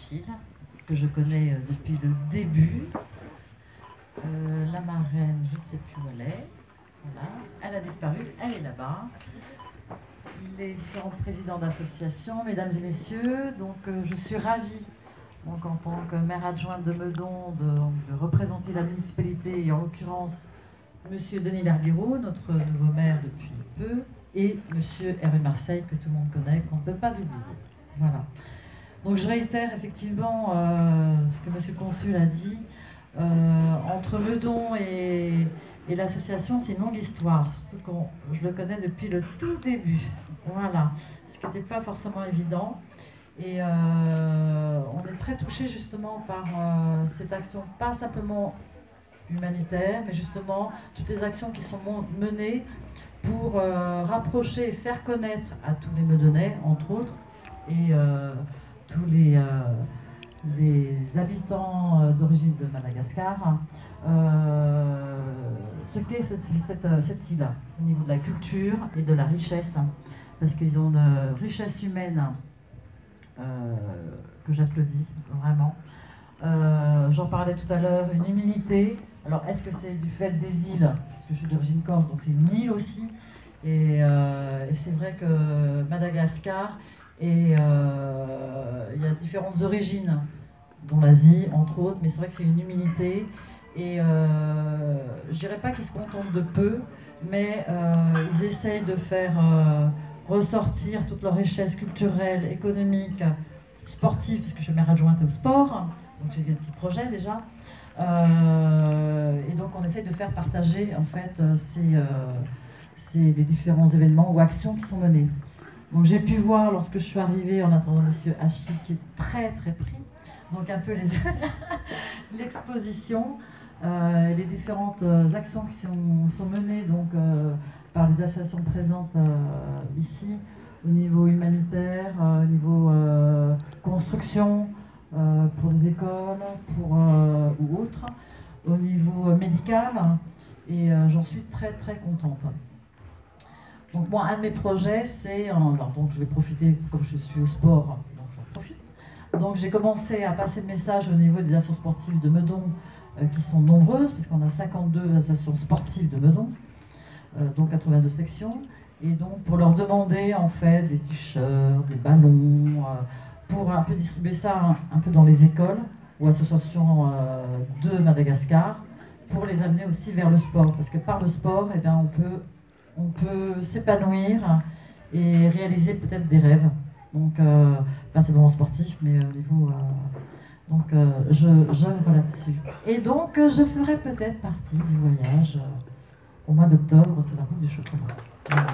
Achille, que je connais depuis le début. La marraine, je ne sais plus où elle est. Voilà. Elle a disparu, elle est là-bas. Les différents présidents d'associations, mesdames et messieurs, donc je suis ravie, donc, en tant que maire adjointe de Meudon, de représenter la municipalité, et en l'occurrence Monsieur Denis Larbiraud, notre nouveau maire depuis peu, et Monsieur Hervé Marseille, que tout le monde connaît, qu'on ne peut pas oublier. Voilà. Donc je réitère effectivement ce que Monsieur le Consul a dit. Entre Meudon et l'association, c'est une longue histoire, surtout que je le connais depuis le tout début. Voilà, ce qui n'était pas forcément évident. Et on est très touchés justement par cette action, pas simplement humanitaire, mais justement toutes les actions qui sont menées pour rapprocher et faire connaître à tous les Meudonnais, entre autres, et tous les habitants d'origine de Madagascar, ce qu'est cette île au niveau de la culture et de la richesse, parce qu'ils ont une richesse humaine que j'applaudis vraiment. J'en parlais tout à l'heure, une humilité. Alors est-ce que c'est du fait des îles? Parce que je suis d'origine corse, donc c'est une île aussi. Et c'est vrai que Madagascar, il y a différentes origines, dont l'Asie entre autres, mais c'est vrai que c'est une humilité. Et je dirais pas qu'ils se contentent de peu, mais ils essayent de faire ressortir toute leur richesse culturelle, économique, sportive, puisque je suis maire adjointe au sport, donc j'ai des petits projets déjà. Et donc on essaye de faire partager en fait les différents événements ou actions qui sont menés. Donc j'ai pu voir lorsque je suis arrivée en attendant Monsieur Achille, qui est très très pris, donc un peu l'exposition, les différentes actions qui sont menées donc, par les associations présentes ici, au niveau humanitaire, au niveau construction, pour des écoles ou autres, au niveau médical, et j'en suis très très contente. Donc moi, un de mes projets, c'est, donc je vais profiter, comme je suis au sport, donc j'en profite. Donc j'ai commencé à passer le message au niveau des associations sportives de Meudon, qui sont nombreuses, puisqu'on a 52 associations sportives de Meudon, dont 82 sections, et donc pour leur demander en fait des t-shirts, des ballons, pour un peu distribuer ça un peu dans les écoles ou associations de Madagascar, pour les amener aussi vers le sport, parce que par le sport, eh bien, on peut s'épanouir et réaliser peut-être des rêves. Donc, pas simplement sportif, mais au niveau... donc, j'œuvre là-dessus. Et donc, je ferai peut-être partie du voyage au mois d'octobre sur la route du chocolat. Voilà.